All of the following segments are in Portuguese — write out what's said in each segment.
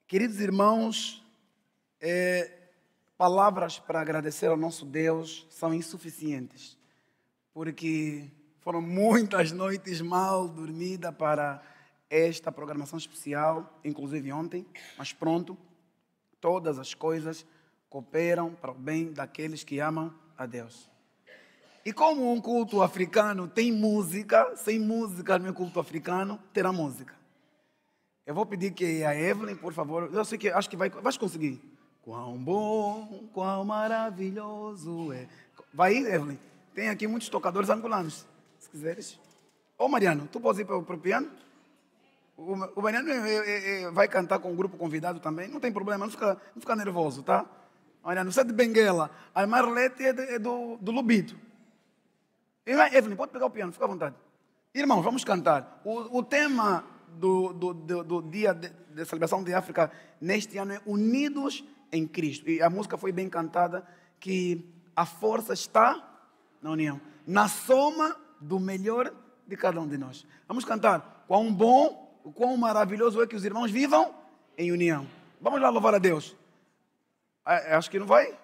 Queridos irmãos, palavras para agradecer ao nosso Deus são insuficientes, porque foram muitas noites mal dormidas para esta programação especial, inclusive ontem, mas pronto, todas as coisas cooperam para o bem daqueles que amam a Deus. E como um culto africano tem música, sem música no meu culto africano terá música. Eu vou pedir que a Evelyn, por favor, eu sei que acho que vais conseguir. Quão bom, quão maravilhoso é. Vai, Evelyn. Tem aqui muitos tocadores angolanos, se quiseres. Ô Mariano, tu podes ir para o piano? O Mariano vai cantar com o grupo convidado também, não tem problema, não fica nervoso, tá? Mariano, você é de Benguela, a Marlete é do Lubito. Evelyn, pode pegar o piano, fica à vontade. Irmãos, vamos cantar. O tema do dia de celebração de África neste ano é Unidos em Cristo. E a música foi bem cantada, que a força está na união, na soma do melhor de cada um de nós. Vamos cantar. Quão bom, quão maravilhoso é que os irmãos vivam em união. Vamos lá louvar a Deus. Acho que não vai?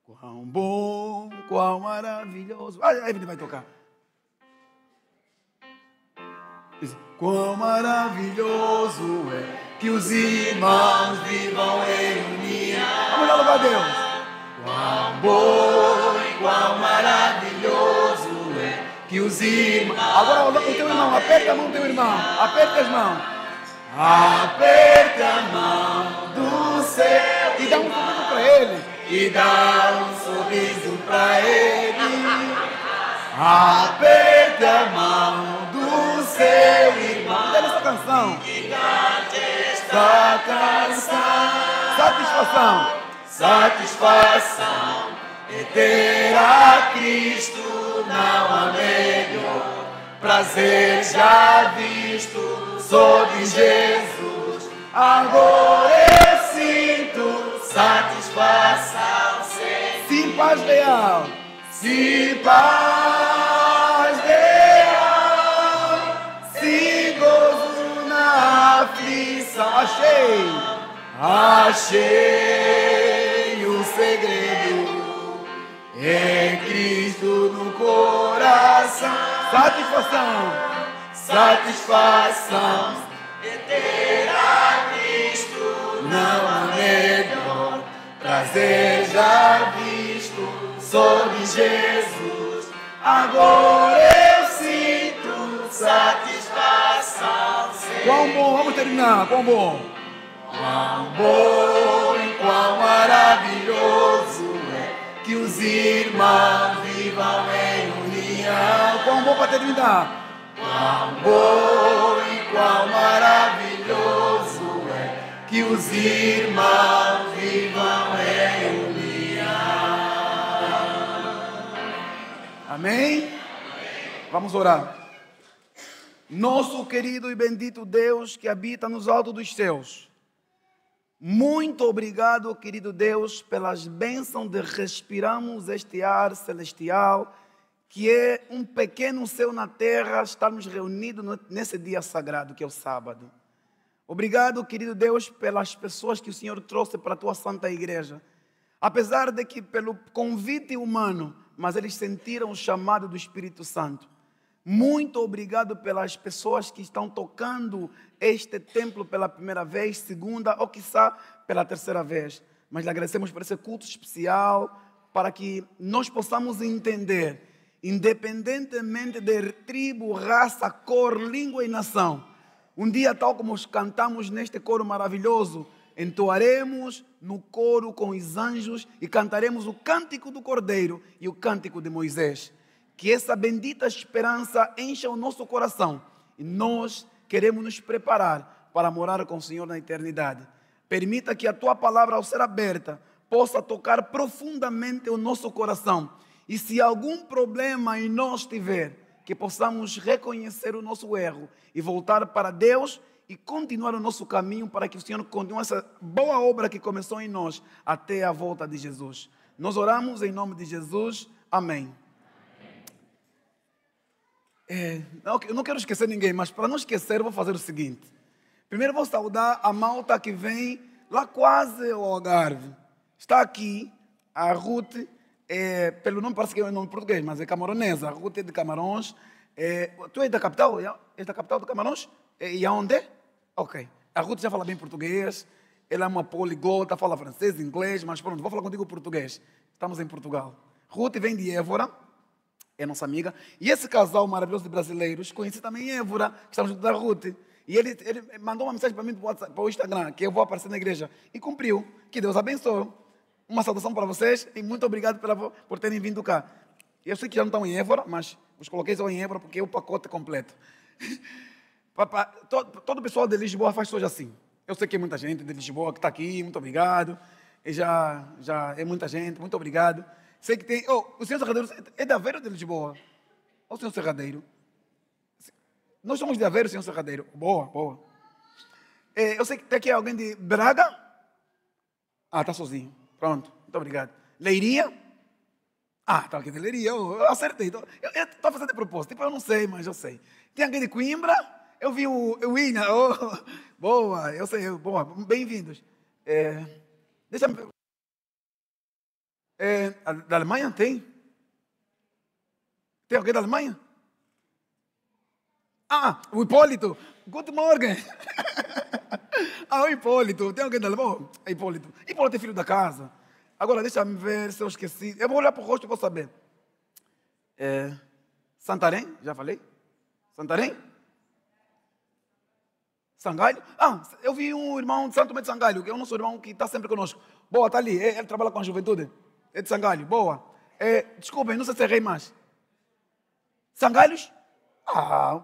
Quão bom, quão maravilhoso. A Evelyn vai tocar. Quão maravilhoso é que os irmãos vivam em união. Vamos lá louvar a Deus. Quão bom e quão maravilhoso é que os irmãos. Agora o teu irmão, aperta a mão do teu irmão. Aperta as mãos. Aperta a mão do céu. E dá um sorriso para ele. E dá um sorriso para ele. Aperta a mão do seu irmão. Dê essa canção. E cante esta canção. Satisfação. Satisfação é ter a Cristo, não há melhor. Prazer já visto, sou de Jesus. Agora eu sinto satisfação. Sim, paz real. Sim, paz real. Sim, gozo na aflição. Achei o segredo em Cristo no coração. Satisfação é ter a Cristo, não há melhor. Prazer já visto, sou de Jesus. Agora eu sinto satisfação. Quão bom, vamos terminar, quão bom. Quão bom e quão maravilhoso é que os irmãos vivam em união. Quão bom para terminar. Quão bom e quão maravilhoso é que os irmãos vivam em união. Amém? Vamos orar. Nosso querido e bendito Deus que habita nos altos dos céus, muito obrigado, querido Deus, pelas bênçãos de respirarmos este ar celestial, que é um pequeno céu na terra, estarmos reunidos nesse dia sagrado que é o sábado. Obrigado, querido Deus, pelas pessoas que o Senhor trouxe para a tua santa igreja. Apesar de que pelo convite humano, mas eles sentiram o chamado do Espírito Santo. Muito obrigado pelas pessoas que estão tocando este templo pela primeira vez, segunda ou quiçá pela terceira vez. Mas lhe agradecemos por esse culto especial, para que nós possamos entender, independentemente de tribo, raça, cor, língua e nação. Um dia, tal como cantamos neste coro maravilhoso, entoaremos no coro com os anjos e cantaremos o cântico do Cordeiro e o cântico de Moisés. Que essa bendita esperança encha o nosso coração e nós queremos nos preparar para morar com o Senhor na eternidade. Permita que a tua palavra, ao ser aberta, possa tocar profundamente o nosso coração. E se algum problema em nós tiver, que possamos reconhecer o nosso erro e voltar para Deus e continuar o nosso caminho para que o Senhor continue essa boa obra que começou em nós até a volta de Jesus. Nós oramos em nome de Jesus. Amém. Eu não quero esquecer ninguém, mas para não esquecer, eu vou fazer o seguinte. Primeiro vou saudar a malta que vem lá quase ao Algarve. Está aqui a Ruth, pelo nome parece que é um nome português, mas é camaronesa. A Ruth é de Camarões. Tu és da capital? És da capital de Camarões? E aonde? Ok. A Ruth já fala bem português. Ela é uma poliglota, fala francês, inglês, mas pronto, vou falar contigo português. Estamos em Portugal. Ruth vem de Évora, é nossa amiga. E esse casal maravilhoso de brasileiros, conheci também em Évora, que estamos junto da Ruth. E ele mandou uma mensagem para mim para o Instagram, que eu vou aparecer na igreja. E cumpriu. Que Deus abençoe. Uma saudação para vocês e muito obrigado por terem vindo cá. Eu sei que já não estão em Évora, mas os coloquei só em Évora porque é o pacote completo. Todo o pessoal de Lisboa faz hoje assim. Eu sei que é muita gente de Lisboa que está aqui, muito obrigado. E já é muita gente, muito obrigado. Sei que tem... o senhor Serradeiro é de Aveiro ou de Lisboa? O senhor Serradeiro? Nós somos de Aveiro, senhor Serradeiro. Boa, boa. Eu sei que tem aqui alguém de Braga. Ah, está sozinho. Pronto, muito obrigado. Leiria? Ah, está aqui de Leiria. Eu acertei. Eu estou fazendo de propósito. Tipo, eu não sei, mas eu sei. Tem alguém de Coimbra? Eu vi o Ina. Boa, eu sei. Boa, bem-vindos. Deixa-me ver. Da Alemanha tem? Tem alguém da Alemanha? Ah, o Hipólito. Good morning. O Hipólito. Tem alguém da Alemanha? Hipólito. Hipólito é filho da casa. Agora, deixa-me ver se eu esqueci. Eu vou olhar para o rosto e vou saber. Santarém? Já falei? Santarém? Sangalho? Eu vi um irmão de Santo Tomé de Sangalho, que é o nosso irmão que está sempre conosco. Boa, está ali. Ele trabalha com a juventude. É de Sangalho. Boa. Desculpem, não sei se errei mais. Sangalhos?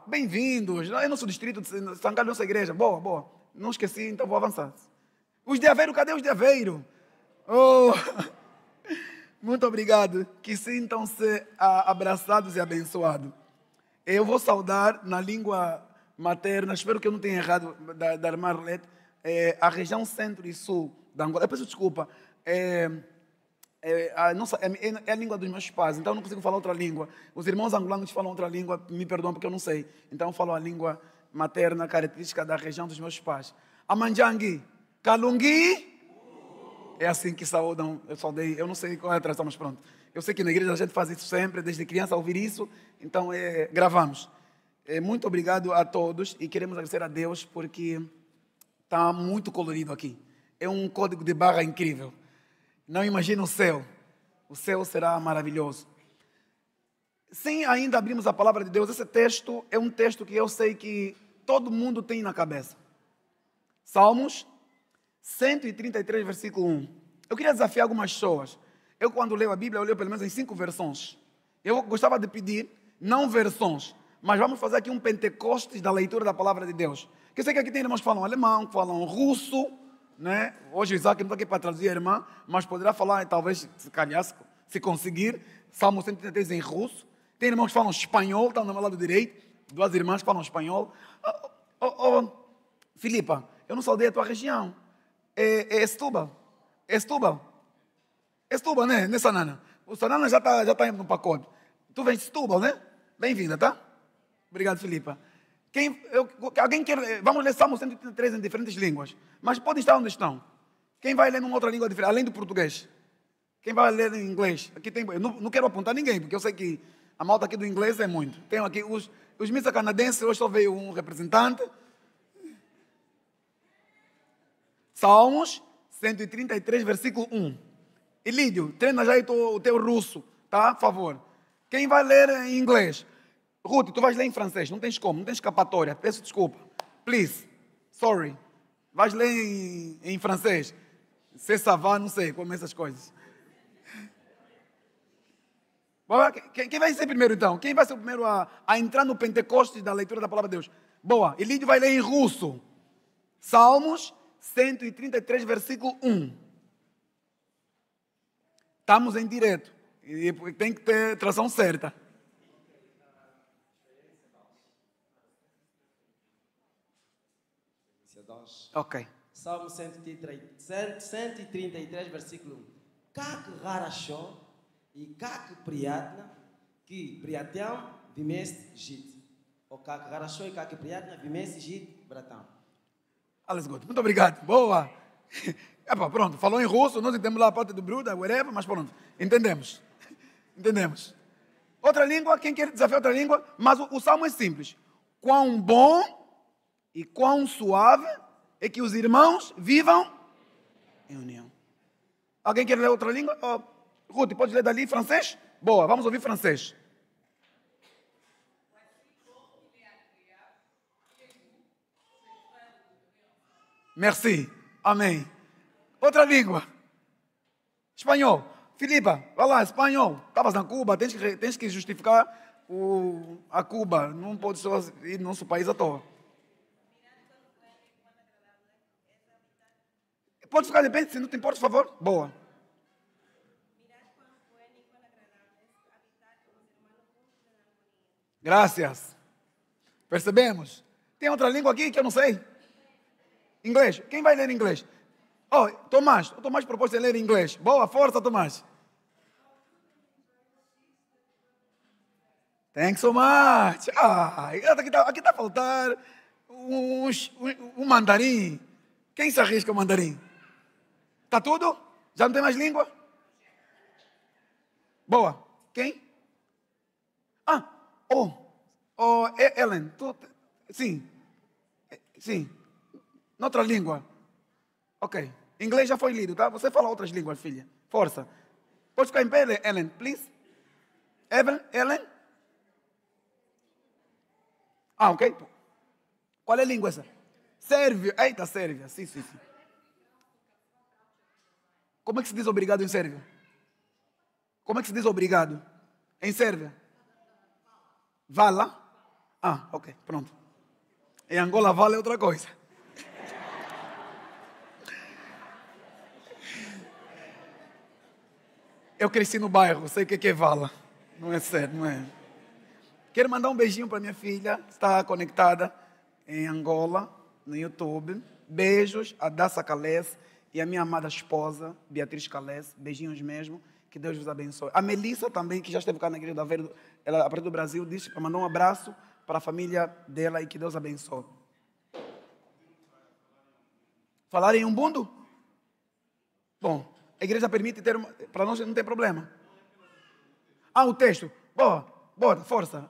Bem-vindos. É nosso distrito de Sangalho, nossa igreja. Boa, boa. Não esqueci, então vou avançar. Os de Aveiro, cadê os de Aveiro? Muito obrigado. Que sintam-se abraçados e abençoados. Eu vou saudar na língua materna, espero que eu não tenha errado, da irmã Arlete, a região centro e sul da Angola. Eu peço desculpa. É a língua dos meus pais, então eu não consigo falar outra língua. Os irmãos angolanos falam outra língua, me perdoam porque eu não sei. Então eu falo a língua materna, característica da região dos meus pais. Amanjangi, Kalungi. É assim que saudam, eu saudei, eu não sei qual é a tradução, mas pronto. Eu sei que na igreja a gente faz isso sempre, desde criança ouvir isso, então gravamos. Muito obrigado a todos e queremos agradecer a Deus porque está muito colorido aqui. É um código de barra incrível. Não imagina o céu será maravilhoso. Sem ainda abrirmos a palavra de Deus, esse texto é um texto que eu sei que todo mundo tem na cabeça. Salmos 133, versículo 1. Eu queria desafiar algumas pessoas. Eu, quando leio a Bíblia, eu leio pelo menos em 5 versões. Eu gostava de pedir, não versões, mas vamos fazer aqui um Pentecostes da leitura da palavra de Deus. Que eu sei que aqui tem irmãos que falam alemão, que falam russo, né? Hoje o Isaac não está aqui para traduzir a irmã, mas poderá falar, talvez, se calhar, se conseguir, Salmo 133 em russo. Tem irmãos que falam espanhol, estão do meu lado direito, 2 irmãs que falam espanhol. Filipa, eu não saudei a tua região. É Setúbal. Setúbal, né? Né, Sanana? O Sanana já está no pacote. Tu vens de Setúbal, né? Bem-vinda, tá? Obrigado, Filipa. Alguém quer... Vamos ler Salmo 133 em diferentes línguas. Mas podem estar onde estão. Quem vai ler numa outra língua diferente, além do português? Quem vai ler em inglês? Aqui tem... Eu não quero apontar ninguém, porque eu sei que a malta aqui do inglês é muito. Tenho aqui os missa canadenses, hoje só veio um representante. Salmos 133, versículo 1. Elídio, treina já aí o teu russo, tá? Por favor. Quem vai ler em inglês? Ruth, tu vais ler em francês, não tens como, não tens escapatória, peço desculpa. Please, sorry. Vais ler em francês. C'est ça va, não sei, como essas coisas. Quem vai ser primeiro então? Quem vai ser o primeiro a entrar no Pentecostes da leitura da palavra de Deus? Boa, Elídio vai ler em russo. Salmos 133, versículo 1. Estamos em direto. E tem que ter tração certa. Ok. Salmo 133, versículo 1. Как хорошо и как приятно, приятно вместе жить. Ou как хорошо и как приятно вместе жить, братан. Alles gut. Muito obrigado. Boa. Epa, pronto, falou em russo, nós entendemos lá a parte do Bruda, whatever, mas pronto, entendemos. Entendemos. Outra língua, quem quer desafiar outra língua? Mas o salmo é simples. Quão bom e quão suave é que os irmãos vivam em união. Alguém quer ler outra língua? Oh, Ruth, pode ler dali francês? Boa, vamos ouvir francês. Merci. Amém. Outra língua. Espanhol. Filipa, vai lá, espanhol. Estavas na Cuba, tens que justificar a Cuba. Não pode só ir no nosso país à toa. Pode ficar de pé, se não te importa, por favor? Boa. Graças. Percebemos? Tem outra língua aqui que eu não sei? Inglês. Quem vai ler inglês? Oh, Tomás. O Tomás propôs ler inglês. Boa, força, Tomás. Thanks so much. Aqui está a faltar um mandarim. Quem se arrisca o mandarim? Está tudo? Já não tem mais língua? Boa. Quem? Ellen. Sim. Noutra língua. Ok. Inglês já foi lido, tá? Você fala outras línguas, filha. Força. Pode ficar em pé, Ellen, please? Ellen? Ok. Qual é a língua essa? Sérvio. Eita, Sérvia. Sim. Como é que se diz obrigado em sérvio? Como é que se diz obrigado em Sérvia? Vala? Ok, pronto. Em Angola, vala é outra coisa. Eu cresci no bairro, sei o que é vala. Não é sério, não é. Quero mandar um beijinho para minha filha, que está conectada em Angola, no YouTube. Beijos a Daça Calés e a minha amada esposa, Beatriz Calés. Beijinhos mesmo, que Deus vos abençoe. A Melissa também, que já esteve cá na igreja da Aveiro, ela, a partir do Brasil, disse para mandar um abraço para a família dela e que Deus abençoe. Falar em Ubuntu? Bom, a igreja permite ter, para nós não tem problema. O texto. Boa, força.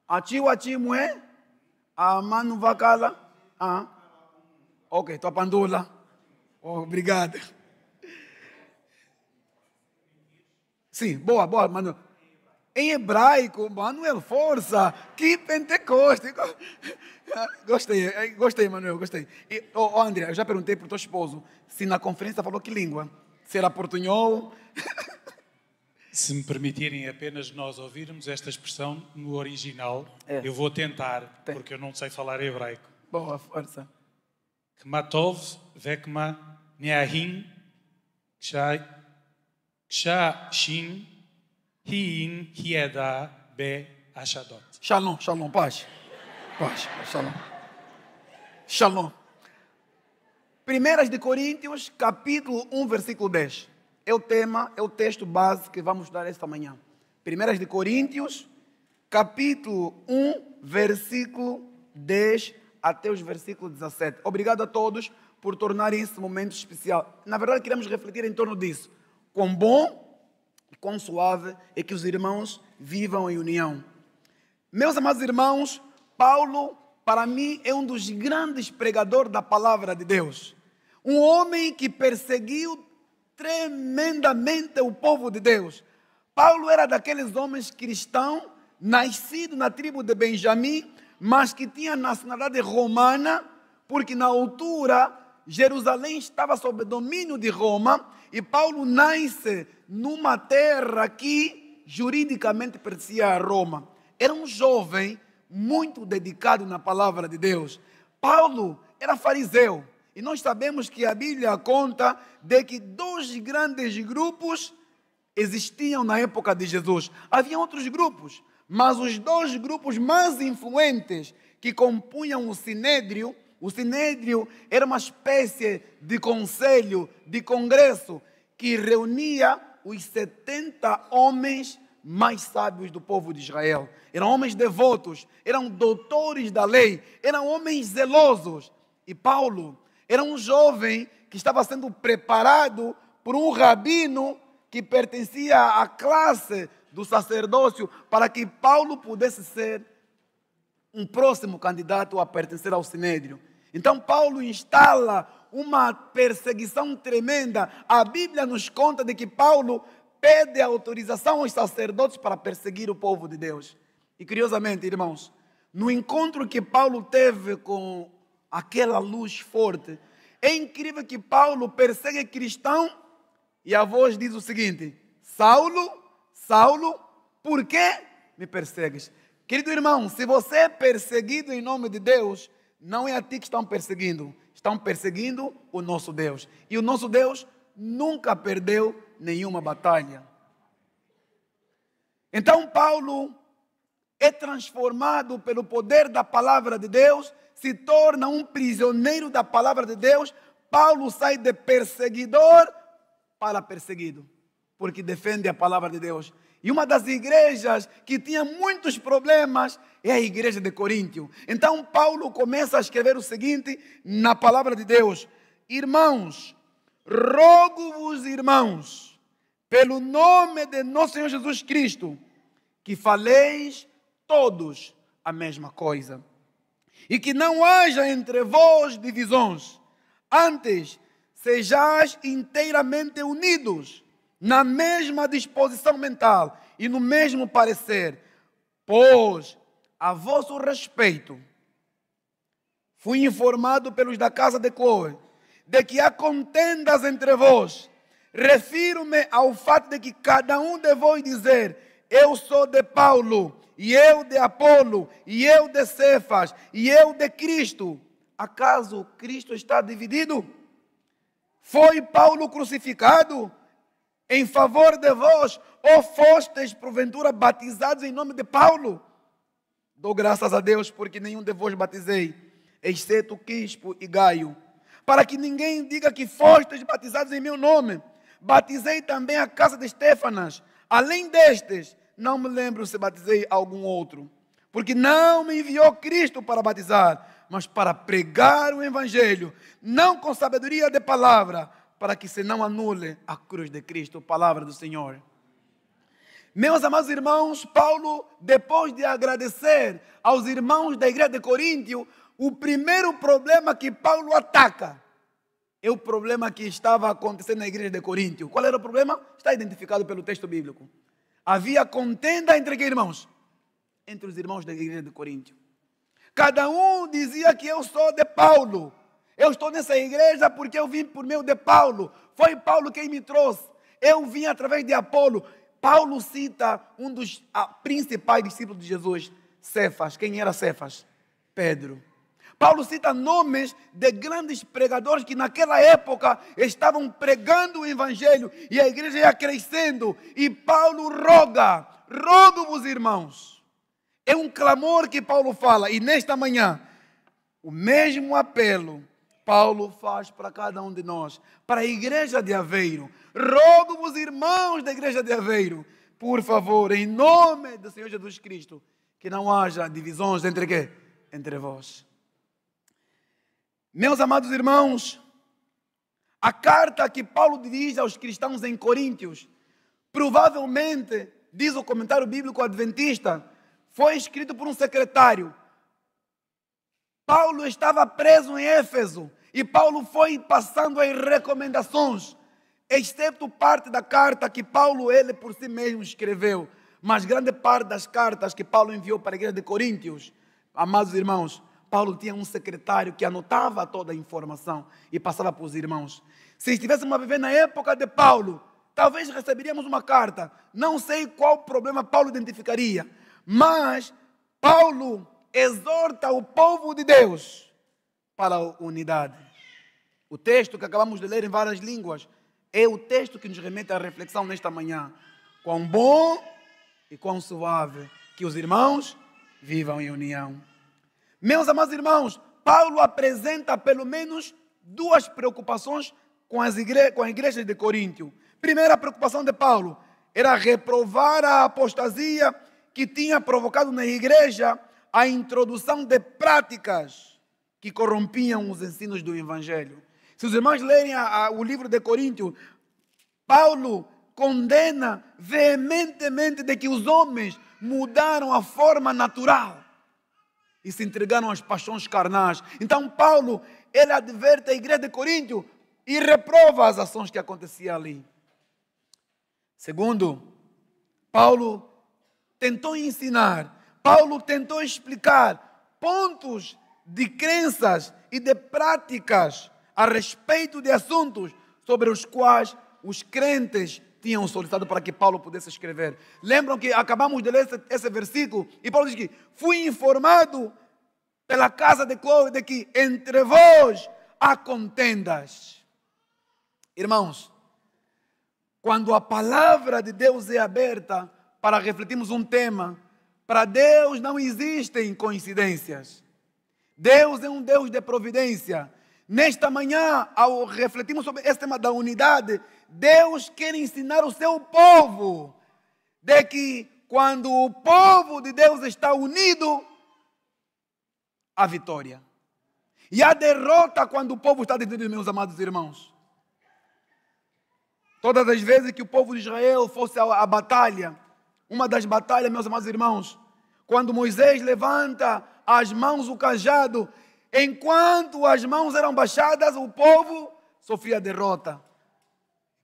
Achiwachimwe, amanu vakala. Ok, tua pandula. Obrigado. Sim, boa, Manuel. Em hebraico, Manuel, força. Que Pentecoste. Gostei, Manuel, gostei. E, André, eu já perguntei para o teu esposo se na conferência falou que língua. Se era portunhol. Se me permitirem apenas nós ouvirmos esta expressão no original, eu vou tentar, porque eu não sei falar hebraico. Boa, força. Kmatov vekma neahim ksha shin hiin hieda be ashadot. Shalom, paz, shalom. 1 de Coríntios, capítulo 1, versículo 10. É o tema, é o texto base que vamos estudar esta manhã. 1 de Coríntios, capítulo 1, versículo 10 até os versículos 17. Obrigado a todos por tornarem esse momento especial. Na verdade, queremos refletir em torno disso. Quão bom e quão suave é que os irmãos vivam em união. Meus amados irmãos, Paulo, para mim, é um dos grandes pregadores da palavra de Deus. Um homem que perseguiu tremendamente o povo de Deus. Paulo era daqueles homens cristãos, nascido na tribo de Benjamim, mas que tinha nacionalidade romana, porque na altura Jerusalém estava sob domínio de Roma, e Paulo nasce numa terra que juridicamente pertencia a Roma. Era um jovem muito dedicado na palavra de Deus. Paulo era fariseu. E nós sabemos que a Bíblia conta de que 2 grandes grupos existiam na época de Jesus. Havia outros grupos, mas os 2 grupos mais influentes que compunham o Sinédrio era uma espécie de conselho, de congresso, que reunia os 70 homens mais sábios do povo de Israel. Eram homens devotos, eram doutores da lei, eram homens zelosos. E Paulo era um jovem que estava sendo preparado por um rabino que pertencia à classe do sacerdócio, para que Paulo pudesse ser um próximo candidato a pertencer ao Sinédrio. Então Paulo instala uma perseguição tremenda. A Bíblia nos conta de que Paulo pede autorização aos sacerdotes para perseguir o povo de Deus. E curiosamente, irmãos, no encontro que Paulo teve com aquela luz forte, é incrível que Paulo persegue cristão e a voz diz o seguinte: Saulo, Saulo, por que me persegues? Querido irmão, se você é perseguido em nome de Deus, não é a ti que estão perseguindo o nosso Deus. E o nosso Deus nunca perdeu nenhuma batalha. Então Paulo é transformado pelo poder da palavra de Deus, se torna um prisioneiro da palavra de Deus. Paulo sai de perseguidor para perseguido, porque defende a palavra de Deus. E uma das igrejas que tinha muitos problemas é a igreja de Coríntio. Então Paulo começa a escrever o seguinte na palavra de Deus: irmãos, rogo-vos, irmãos, pelo nome de nosso Senhor Jesus Cristo, que faleis todos a mesma coisa, e que não haja entre vós divisões, antes sejais inteiramente unidos na mesma disposição mental e no mesmo parecer, pois a vosso respeito fui informado pelos da casa de Cloé de que há contendas entre vós. Refiro-me ao fato de que cada um de vós dizer: eu sou de Paulo, e eu de Apolo, e eu de Cefas, e eu de Cristo. Acaso Cristo está dividido? Foi Paulo crucificado em favor de vós, ou fostes porventura batizados em nome de Paulo? Dou graças a Deus porque nenhum de vós batizei, exceto Crispo e Gaio, para que ninguém diga que fostes batizados em meu nome. Batizei também a casa de Estéfanas. Além destes, não me lembro se batizei algum outro, porque não me enviou Cristo para batizar, mas para pregar o Evangelho, não com sabedoria de palavra, para que se não anule a cruz de Cristo, palavra do Senhor. Meus amados irmãos, Paulo, depois de agradecer aos irmãos da igreja de Coríntio, o primeiro problema que Paulo ataca é o problema que estava acontecendo na igreja de Coríntio. Qual era o problema? Está identificado pelo texto bíblico. Havia contenda entre que irmãos? Entre os irmãos da igreja de Coríntio. Cada um dizia que eu sou de Paulo. Eu estou nessa igreja porque eu vim por meio de Paulo. Foi Paulo quem me trouxe. Eu vim através de Apolo. Paulo cita um dos principais discípulos de Jesus, Cefas. Quem era Cefas? Pedro. Paulo cita nomes de grandes pregadores que naquela época estavam pregando o Evangelho e a igreja ia crescendo. E Paulo rogo-vos, irmãos. É um clamor que Paulo fala. E nesta manhã, o mesmo apelo Paulo faz para cada um de nós, para a igreja de Aveiro. Rogo-vos, irmãos da igreja de Aveiro, por favor, em nome do Senhor Jesus Cristo, que não haja divisões entre quê? Entre vós. Meus amados irmãos, a carta que Paulo dirige aos cristãos em Coríntios, provavelmente, diz o comentário bíblico adventista, foi escrito por um secretário. Paulo estava preso em Éfeso e Paulo foi passando as recomendações, exceto parte da carta que Paulo, ele por si mesmo escreveu, mas grande parte das cartas que Paulo enviou para a igreja de Coríntios, amados irmãos, Paulo tinha um secretário que anotava toda a informação e passava para os irmãos. Se estivéssemos a viver na época de Paulo, talvez receberíamos uma carta, não sei qual problema Paulo identificaria, mas Paulo exorta o povo de Deus para a unidade. O texto que acabamos de ler em várias línguas é o texto que nos remete à reflexão nesta manhã. Quão bom e quão suave que os irmãos vivam em união. Meus amados irmãos, Paulo apresenta pelo menos duas preocupações com a igreja de Coríntio. Primeira preocupação de Paulo era reprovar a apostasia que tinha provocado na igreja a introdução de práticas que corrompiam os ensinos do Evangelho. Se os irmãos lerem o livro de Coríntios, Paulo condena veementemente de que os homens mudaram a forma natural e se entregaram às paixões carnais. Então Paulo, ele adverte a igreja de Coríntio e reprova as ações que aconteciam ali. Segundo, Paulo tentou ensinar, Paulo tentou explicar pontos de crenças e de práticas a respeito de assuntos sobre os quais os crentes tinham solicitado para que Paulo pudesse escrever. Lembram que acabamos de ler esse versículo e Paulo diz que fui informado pela casa de Cloe de que entre vós há contendas. Irmãos, quando a palavra de Deus é aberta para refletirmos um tema, para Deus não existem coincidências. Deus é um Deus de providência. Nesta manhã, ao refletirmos sobre esse tema da unidade, Deus quer ensinar o seu povo de que quando o povo de Deus está unido, há vitória. E há derrota quando o povo está dividido, meus amados irmãos. Todas as vezes que o povo de Israel fosse à batalha, uma das batalhas, meus amados irmãos, quando Moisés levanta as mãos, o cajado, enquanto as mãos eram baixadas, o povo sofria derrota.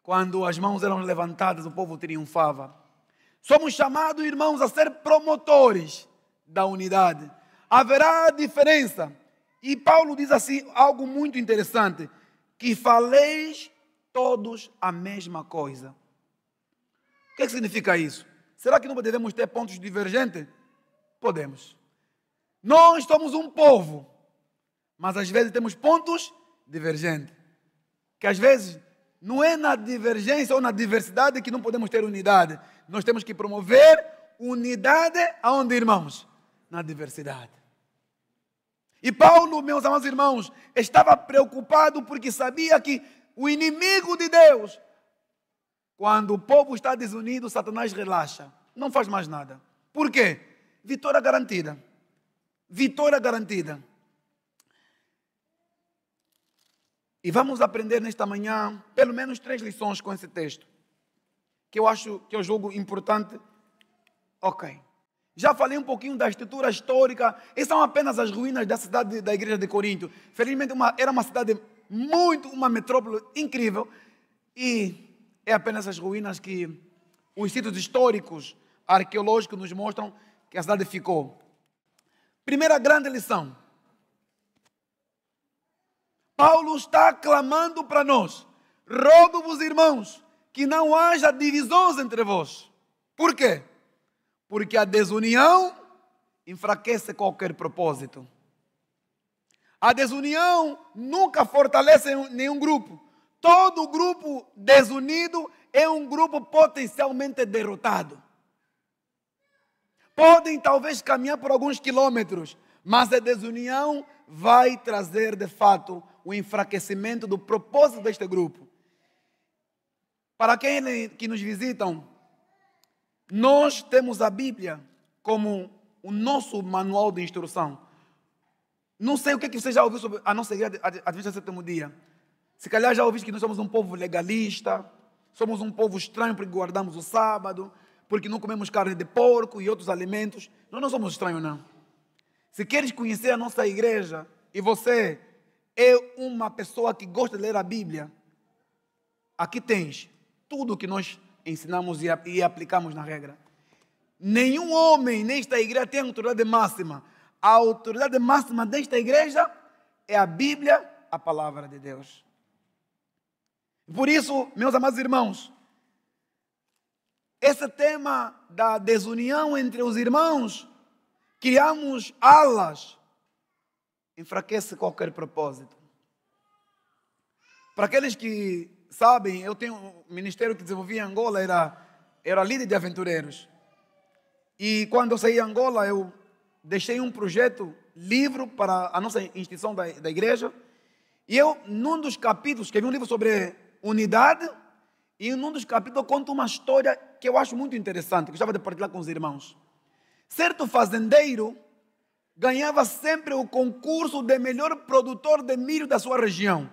Quando as mãos eram levantadas, o povo triunfava. Somos chamados, irmãos, a ser promotores da unidade. Haverá diferença. E Paulo diz assim, algo muito interessante, que faleis todos a mesma coisa. O que significa isso? Será que não devemos ter pontos divergentes? Podemos. Nós somos um povo, mas às vezes temos pontos divergentes. Que às vezes não é na divergência ou na diversidade que não podemos ter unidade. Nós temos que promover unidade aonde, irmãos? Na diversidade. E Paulo, meus amados irmãos, estava preocupado porque sabia que o inimigo de Deus, quando o povo está desunido, Satanás relaxa. Não faz mais nada. Por quê? Vitória garantida. Vitória garantida. E vamos aprender nesta manhã, pelo menos 3 lições com esse texto, que eu julgo importante. Ok. Já falei um pouquinho da estrutura histórica. Essas são apenas as ruínas da cidade da igreja de Corinto. Felizmente era uma cidade uma metrópole incrível. E é apenas as ruínas que os sítios históricos, arqueológicos nos mostram que a cidade ficou. Primeira grande lição. Paulo está clamando para nós. Rogo-vos, irmãos, que não haja divisões entre vós. Por quê? Porque a desunião enfraquece qualquer propósito. A desunião nunca fortalece nenhum grupo. Todo grupo desunido é um grupo potencialmente derrotado. Podem talvez caminhar por alguns quilômetros, mas a desunião vai trazer de fato o enfraquecimento do propósito deste grupo. Para aqueles que nos visitam, nós temos a Bíblia como o nosso manual de instrução. Não sei o que você já ouviu sobre a nossa igreja Adventista do Sétimo Dia. Se calhar já ouviu que nós somos um povo legalista, somos um povo estranho porque guardamos o sábado, porque não comemos carne de porco e outros alimentos. Nós não somos estranhos, não. Se queres conhecer a nossa igreja e você é uma pessoa que gosta de ler a Bíblia, aqui tens tudo o que nós ensinamos e aplicamos na regra. Nenhum homem nesta igreja tem autoridade máxima. A autoridade máxima desta igreja é a Bíblia, a palavra de Deus. Por isso, meus amados irmãos, esse tema da desunião entre os irmãos, criamos alas, enfraquece qualquer propósito. Para aqueles que sabem, eu tenho um ministério que desenvolvi em Angola, era líder de aventureiros. E quando eu saí de Angola, eu deixei um projeto, livro para a nossa instituição da igreja. E eu, num dos capítulos, escrevi um livro sobre unidade, e num dos capítulos eu conto uma história que eu acho muito interessante, que eu gostava de partilhar com os irmãos. Certo fazendeiro ganhava sempre o concurso de melhor produtor de milho da sua região.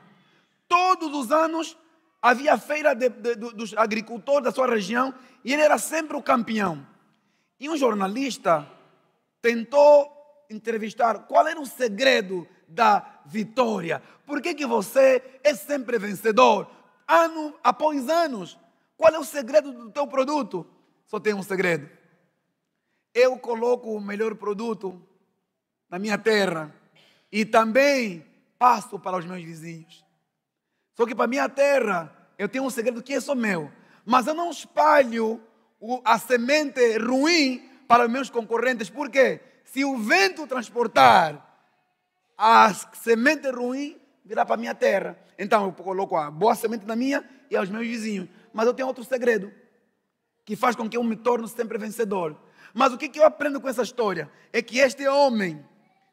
Todos os anos havia a feira dos agricultores da sua região e ele era sempre o campeão. E um jornalista tentou entrevistar qual era o segredo da vitória. Por que você é sempre vencedor? Ano após anos. Qual é o segredo do teu produto? Só tem um segredo. Eu coloco o melhor produto na minha terra e também passo para os meus vizinhos. Só que para a minha terra eu tenho um segredo que é só meu. Mas eu não espalho a semente ruim para os meus concorrentes. Por quê? Se o vento transportar a semente ruim, virá para a minha terra. Então eu coloco a boa semente na minha e aos meus vizinhos. Mas eu tenho outro segredo, que faz com que eu me torne sempre vencedor. Mas o que eu aprendo com essa história? É que este homem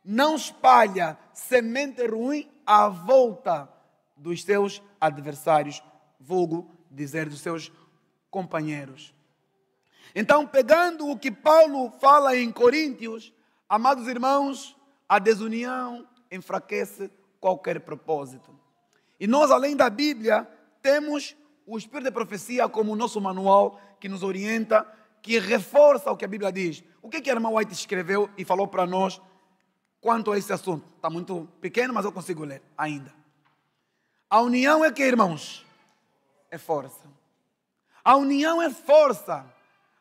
não espalha semente ruim à volta dos seus adversários, vulgo dizer dos seus companheiros. Então, pegando o que Paulo fala em Coríntios, amados irmãos, a desunião enfraquece qualquer propósito. E nós, além da Bíblia, temos o Espírito de Profecia como nosso manual que nos orienta, que reforça o que a Bíblia diz. O que a irmã White escreveu e falou para nós quanto a esse assunto? Está muito pequeno, mas eu consigo ler ainda. A união é que, irmãos? É força. A união é força.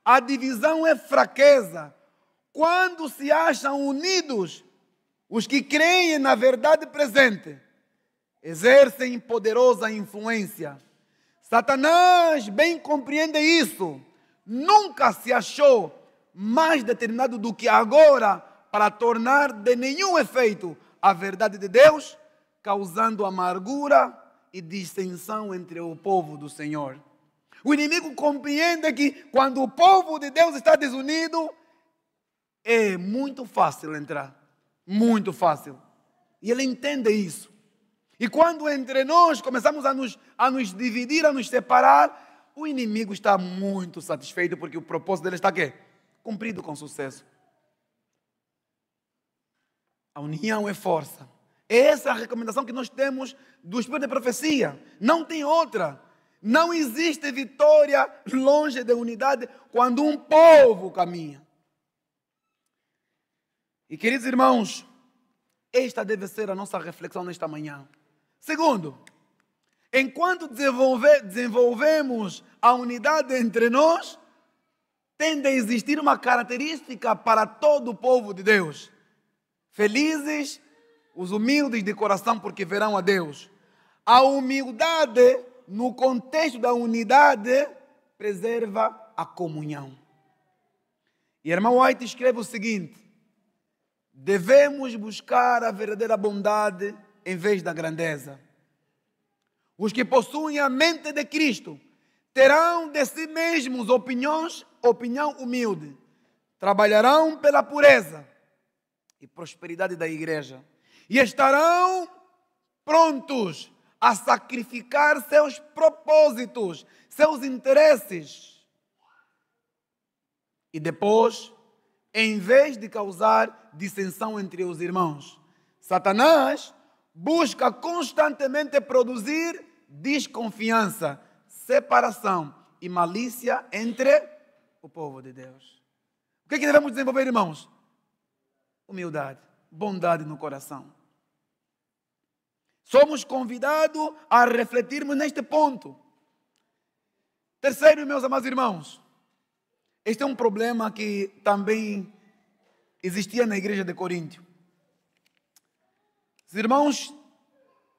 A divisão é fraqueza. Quando se acham unidos, os que creem na verdade presente exercem poderosa influência. Satanás bem compreende isso. Nunca se achou mais determinado do que agora para tornar de nenhum efeito a verdade de Deus, causando amargura e dissensão entre o povo do Senhor. O inimigo compreende que quando o povo de Deus está desunido, é muito fácil entrar. Muito fácil. E ele entende isso. E quando entre nós começamos a nos dividir, a nos separar, o inimigo está muito satisfeito porque o propósito dele está quê? Cumprido com sucesso. A união é força. Essa é a recomendação que nós temos do Espírito de Profecia. Não tem outra. Não existe vitória longe da unidade quando um povo caminha. E queridos irmãos, esta deve ser a nossa reflexão nesta manhã. Segundo, enquanto desenvolvemos a unidade entre nós, tende a existir uma característica para todo o povo de Deus. Felizes os humildes de coração, porque verão a Deus. A humildade, no contexto da unidade, preserva a comunhão. E a irmã White escreve o seguinte: devemos buscar a verdadeira bondade em vez da grandeza. Os que possuem a mente de Cristo terão de si mesmos opinião humilde. Trabalharão pela pureza e prosperidade da igreja. E estarão prontos a sacrificar seus propósitos, seus interesses. E depois, em vez de causar dissensão entre os irmãos, Satanás busca constantemente produzir desconfiança, separação e malícia entre o povo de Deus. O que devemos desenvolver, irmãos? Humildade, bondade no coração. Somos convidados a refletirmos neste ponto. Terceiro, meus amados irmãos, este é um problema que também existia na igreja de Coríntio. Os irmãos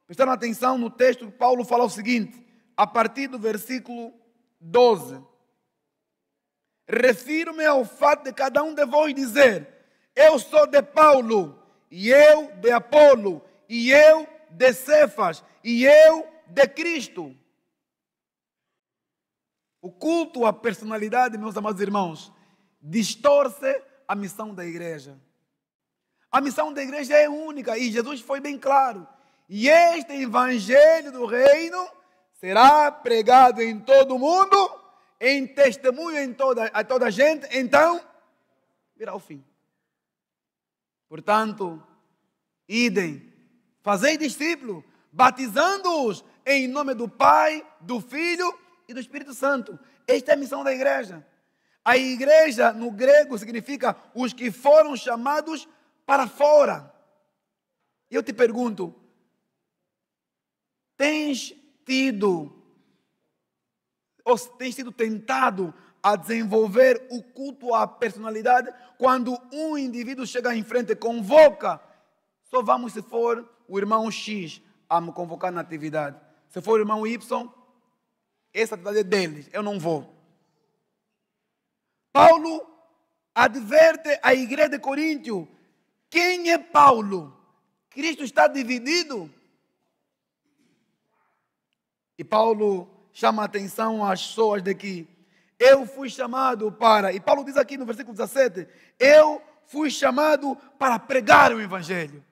prestaram atenção no texto, Paulo fala o seguinte, a partir do versículo 12. Refiro-me ao fato de cada um de vós dizer: eu sou de Paulo, e eu de Apolo, e eu de Cefas, e eu de Cristo. O culto à personalidade, meus amados irmãos, distorce a missão da igreja. A missão da igreja é única e Jesus foi bem claro. E este evangelho do reino será pregado em todo o mundo em testemunho a toda a gente, então virá o fim. Portanto, idem, fazei discípulos, batizando-os em nome do Pai, do Filho e do Espírito Santo. Esta é a missão da igreja. A igreja, no grego, significa os que foram chamados para fora. E eu te pergunto, tens sido tentado a desenvolver o culto à personalidade quando um indivíduo chega em frente e convoca? Só vamos se for o irmão X a me convocar na atividade. Se for o irmão Y, essa atividade é deles, eu não vou. Paulo adverte a igreja de Coríntio. Quem é Paulo? Cristo está dividido. E Paulo chama a atenção às pessoas de que eu fui chamado para, e Paulo diz aqui no versículo 17, eu fui chamado para pregar o Evangelho.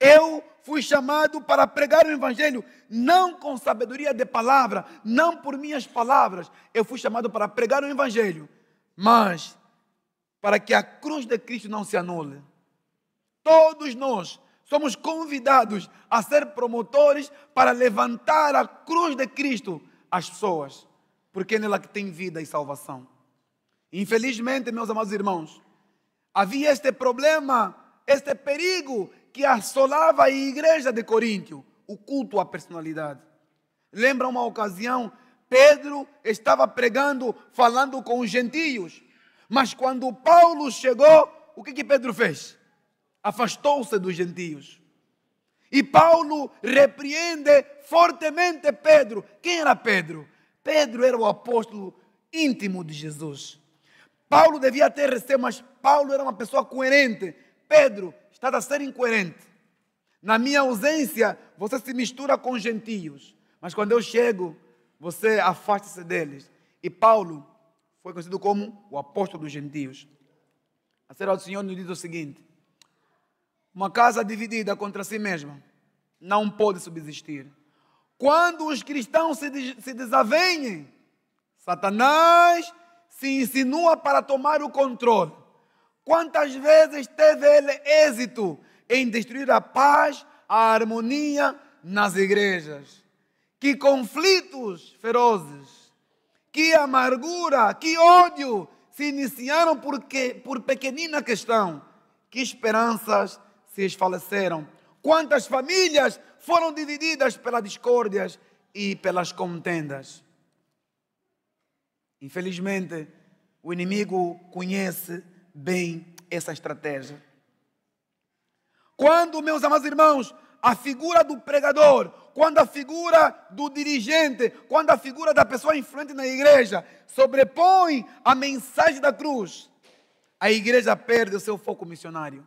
Eu fui chamado para pregar o Evangelho, não com sabedoria de palavra, não por minhas palavras. Eu fui chamado para pregar o Evangelho, mas para que a cruz de Cristo não se anule. Todos nós somos convidados a ser promotores para levantar a cruz de Cristo às pessoas, porque é nela que tem vida e salvação. Infelizmente, meus amados irmãos, havia este problema, este perigo que assolava a igreja de Coríntio, o culto à personalidade. Lembra uma ocasião, Pedro estava pregando, falando com os gentios, mas quando Paulo chegou, o que Pedro fez? Afastou-se dos gentios. E Paulo repreende fortemente Pedro. Quem era Pedro? Pedro era o apóstolo íntimo de Jesus. Paulo devia ter receio, mas Paulo era uma pessoa coerente. Pedro está a ser incoerente. Na minha ausência, você se mistura com os gentios. Mas quando eu chego, você afasta-se deles. E Paulo foi conhecido como o apóstolo dos gentios. A serva do Senhor nos diz o seguinte: uma casa dividida contra si mesma não pode subsistir. Quando os cristãos se desavenhem, Satanás se insinua para tomar o controle. Quantas vezes teve ele êxito em destruir a paz, a harmonia nas igrejas? Que conflitos ferozes, que amargura, que ódio se iniciaram por pequenina questão. Que esperanças se esfaleceram. Quantas famílias foram divididas pelas discórdias e pelas contendas. Infelizmente, o inimigo conhece bem essa estratégia. Quando, meus amados irmãos, a figura do pregador, quando a figura do dirigente, quando a figura da pessoa influente na igreja sobrepõe a mensagem da cruz, a igreja perde o seu foco missionário.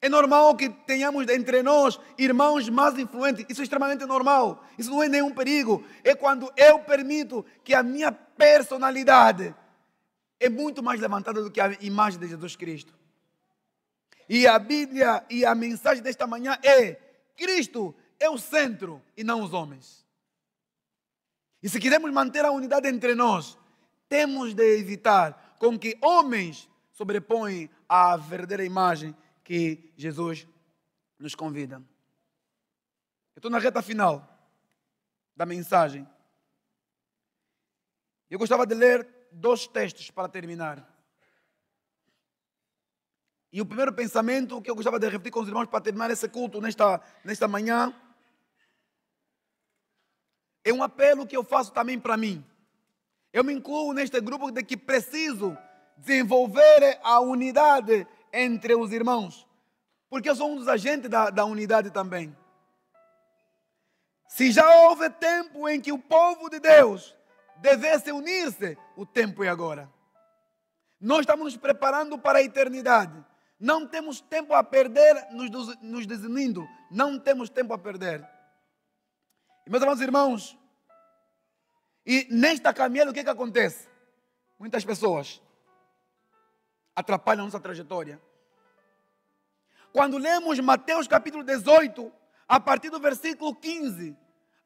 É normal que tenhamos entre nós irmãos mais influentes. Isso é extremamente normal. Isso não é nenhum perigo. É quando eu permito que a minha personalidade é muito mais levantada do que a imagem de Jesus Cristo. E a Bíblia e a mensagem desta manhã é: Cristo é o centro e não os homens. E se queremos manter a unidade entre nós, temos de evitar com que homens sobrepõem a verdadeira imagem que Jesus nos convida. Eu estou na reta final da mensagem. Eu gostaria de ler 2 textos para terminar. E o primeiro pensamento que eu gostaria de repetir com os irmãos para terminar esse culto nesta manhã é um apelo que eu faço também para mim. Eu me incluo neste grupo de que preciso desenvolver a unidade entre os irmãos, porque eu sou um dos agentes da unidade também. Se já houve tempo em que o povo de Deus devesse unir-se, o tempo é agora. Nós estamos nos preparando para a eternidade. Não temos tempo a perder nos desunindo. Não temos tempo a perder. E, meus amados irmãos, e nesta caminhada o que acontece? Muitas pessoas atrapalham a nossa trajetória. Quando lemos Mateus capítulo 18, a partir do versículo 15,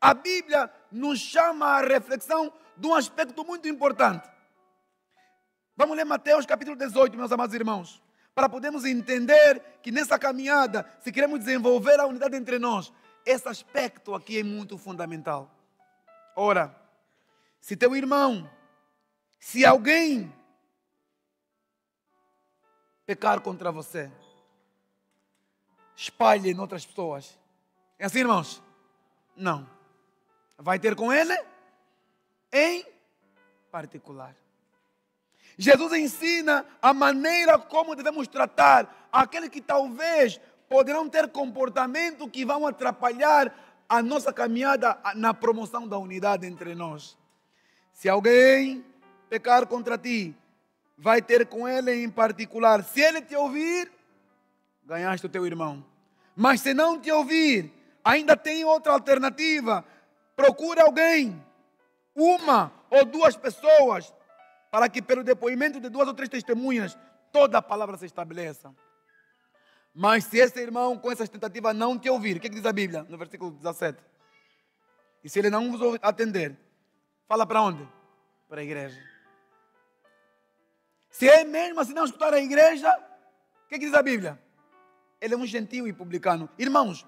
A Bíblia nos chama à reflexão de um aspecto muito importante. Vamos ler Mateus capítulo 18, meus amados irmãos, para podermos entender que nessa caminhada, se queremos desenvolver a unidade entre nós, esse aspecto aqui é muito fundamental. Ora, se teu irmão, se alguém pecar contra você, espalhe em outras pessoas. É assim, irmãos? Não. Vai ter com ele em particular. Jesus ensina a maneira como devemos tratar aqueles que talvez poderão ter comportamento que vão atrapalhar a nossa caminhada na promoção da unidade entre nós. Se alguém pecar contra ti, vai ter com ele em particular. Se ele te ouvir, ganhaste o teu irmão. Mas se não te ouvir, ainda tem outra alternativa. Procure alguém, uma ou duas pessoas, para que pelo depoimento de 2 ou 3 testemunhas, toda a palavra se estabeleça. Mas se esse irmão com essas tentativas não te ouvir, o que diz a Bíblia no versículo 17? E se ele não vos atender, fala para onde? Para a igreja. Se é mesmo assim não escutar a igreja, o que diz a Bíblia? Ele é um gentio e publicano. Irmãos,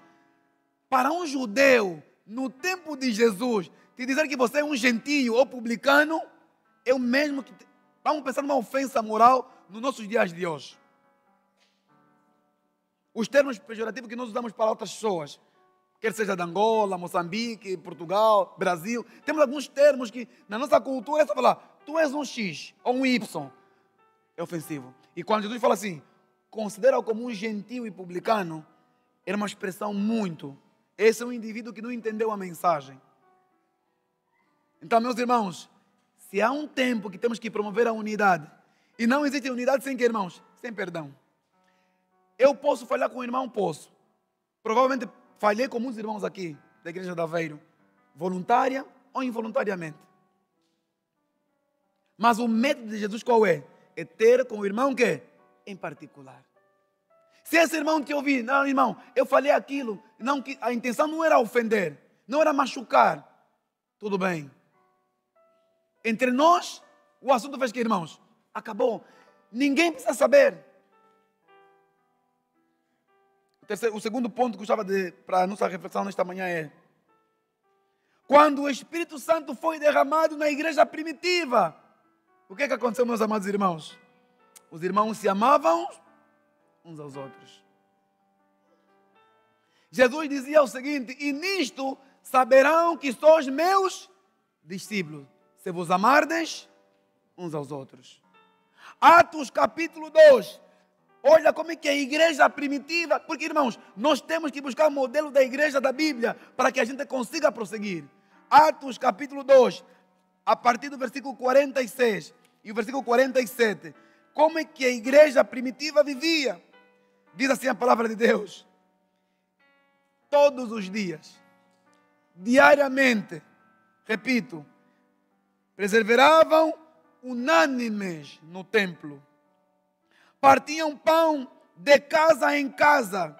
para um judeu, no tempo de Jesus, te dizer que você é um gentio ou publicano, é o mesmo que... Vamos pensar numa ofensa moral nos nossos dias de hoje. Os termos pejorativos que nós usamos para outras pessoas, quer seja de Angola, Moçambique, Portugal, Brasil, temos alguns termos que na nossa cultura é só falar, tu és um X ou um Y. É ofensivo. E quando Jesus fala assim, considera-o como um gentio e publicano, era uma expressão muito. Esse é um indivíduo que não entendeu a mensagem. Então, meus irmãos, se há um tempo que temos que promover a unidade, e não existe unidade sem que, irmãos? Sem perdão. Eu posso falhar com o irmão? Posso. Provavelmente falhei com muitos irmãos aqui, da igreja de Aveiro, voluntária ou involuntariamente. Mas o método de Jesus qual é? É ter com o irmão que? Em particular. Se esse irmão te ouvir, não, irmão, eu falei aquilo, não, a intenção não era ofender, não era machucar, tudo bem. Entre nós, o assunto fez que, irmãos? Acabou. Ninguém precisa saber. O segundo ponto que eu gostava para a nossa reflexão nesta manhã é: quando o Espírito Santo foi derramado na igreja primitiva, o que aconteceu, meus amados irmãos? Os irmãos se amavam uns aos outros. Jesus dizia o seguinte: e nisto saberão que sois meus discípulos, se vos amardes uns aos outros. Atos capítulo 2. Olha como é que a igreja primitiva, porque, irmãos, nós temos que buscar o modelo da igreja da Bíblia para que a gente consiga prosseguir. Atos capítulo 2, a partir do versículo 46 e o versículo 47. Como é que a igreja primitiva vivia? Diz assim a palavra de Deus: todos os dias, diariamente, repito, perseveravam unânimes no templo, partiam pão de casa em casa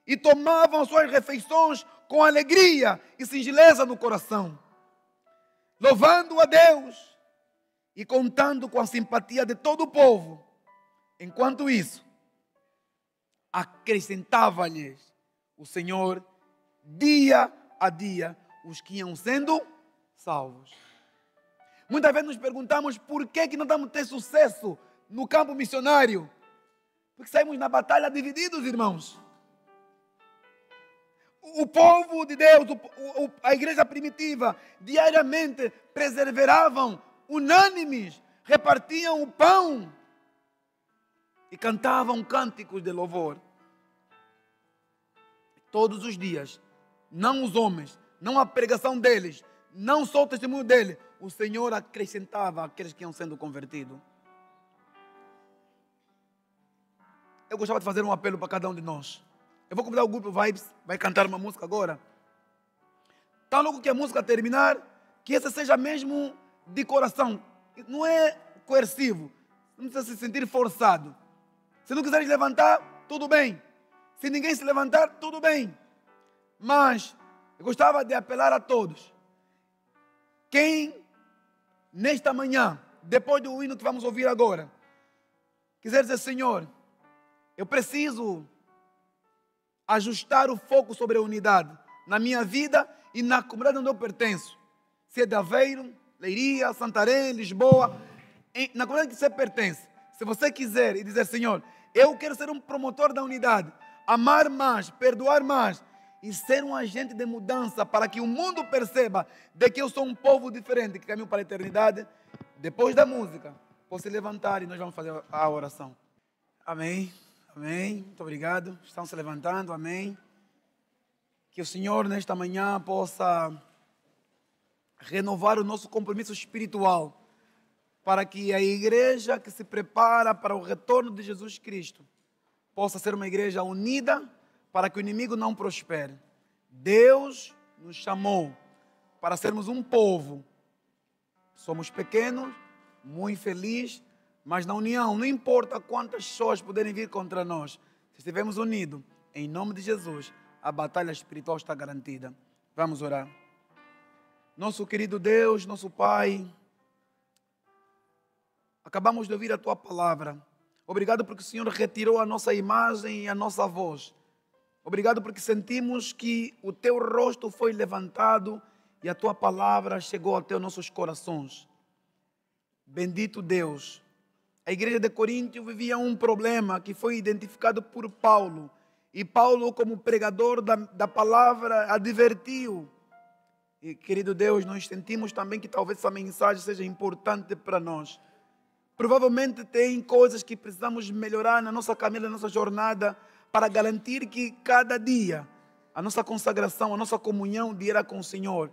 e tomavam suas refeições com alegria e singeleza no coração, louvando a Deus e contando com a simpatia de todo o povo. Enquanto isso, acrescentava-lhes o Senhor dia a dia os que iam sendo salvos. Muitas vezes nos perguntamos por que não estamos tendo sucesso no campo missionário. Porque saímos na batalha divididos, irmãos. O povo de Deus, a igreja primitiva, diariamente perseveravam unânimes, repartiam o pão e cantavam cânticos de louvor. Todos os dias, não os homens, não a pregação deles, não só o testemunho dele, o Senhor acrescentava aqueles que iam sendo convertidos. Eu gostava de fazer um apelo para cada um de nós. Eu vou convidar o grupo Vibes, vai cantar uma música agora. Tá logo que a música terminar, que essa seja mesmo de coração. Não é coercivo, não precisa se sentir forçado. Se não quiseres levantar, tudo bem. Se ninguém se levantar, tudo bem. Mas Eu gostava de apelar a todos. Quem, nesta manhã, depois do hino que vamos ouvir agora, quiser dizer, Senhor, eu preciso ajustar o foco sobre a unidade na minha vida e na comunidade onde eu pertenço. Se é de Aveiro, Leiria, Santarém, Lisboa, na comunidade que você pertence. Se você quiser e dizer, Senhor, eu quero ser um promotor da unidade, amar mais, perdoar mais e ser um agente de mudança para que o mundo perceba de que eu sou um povo diferente que caminho para a eternidade. Depois da música, posso se levantar e nós vamos fazer a oração. Amém, amém, muito obrigado. Estão se levantando, amém. Que o Senhor nesta manhã possa renovar o nosso compromisso espiritual para que a igreja que se prepara para o retorno de Jesus Cristo possa ser uma igreja unida para que o inimigo não prospere. Deus nos chamou para sermos um povo. Somos pequenos, muito felizes, mas na união, não importa quantas pessoas puderem vir contra nós, se estivermos unidos, em nome de Jesus, a batalha espiritual está garantida. Vamos orar. Nosso querido Deus, nosso Pai, acabamos de ouvir a Tua palavra. Obrigado porque o Senhor retirou a nossa imagem e a nossa voz. Obrigado porque sentimos que o Teu rosto foi levantado e a Tua palavra chegou até nossos corações. Bendito Deus. A igreja de Corinto vivia um problema que foi identificado por Paulo. E Paulo, como pregador da palavra, advertiu. E, querido Deus, nós sentimos também que talvez essa mensagem seja importante para nós. Provavelmente tem coisas que precisamos melhorar na nossa caminhada, na nossa jornada, para garantir que cada dia a nossa consagração, a nossa comunhão diária com o Senhor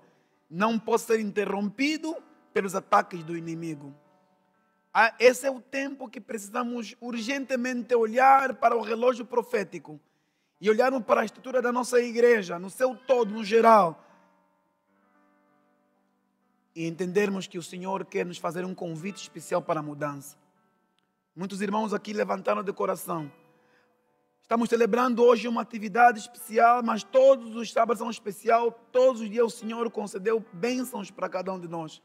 não possa ser interrompido pelos ataques do inimigo. Esse é o tempo que precisamos urgentemente olhar para o relógio profético e olharmos para a estrutura da nossa igreja, no seu todo, no geral, e entendermos que o Senhor quer nos fazer um convite especial para a mudança. Muitos irmãos aqui levantaram de coração. Estamos celebrando hoje uma atividade especial, mas todos os sábados são especial, todos os dias o Senhor concedeu bênçãos para cada um de nós.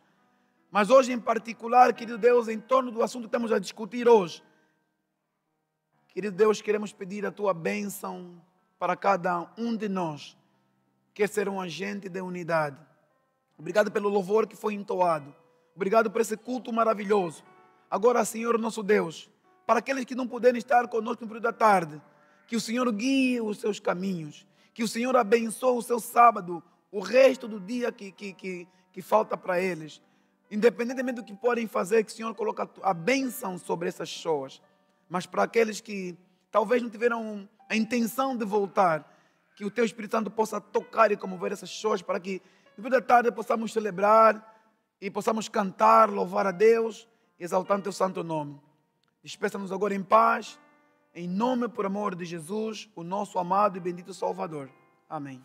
Mas hoje em particular, querido Deus, em torno do assunto que estamos a discutir hoje, querido Deus, queremos pedir a Tua bênção para cada um de nós, quer ser um agente de unidade. Obrigado pelo louvor que foi entoado. Obrigado por esse culto maravilhoso. Agora, Senhor nosso Deus, para aqueles que não puderem estar conosco no período da tarde, que o Senhor guie os seus caminhos, que o Senhor abençoe o seu sábado, o resto do dia que falta para eles. Independentemente do que podem fazer, que o Senhor coloque a bênção sobre essas pessoas. Mas para aqueles que talvez não tiveram a intenção de voltar, que o Teu Espírito Santo possa tocar e comover essas pessoas, para que depois da tarde possamos celebrar e possamos cantar, louvar a Deus, exaltando Teu santo nome. Despeça-nos agora em paz, em nome e por amor de Jesus, o nosso amado e bendito Salvador. Amém.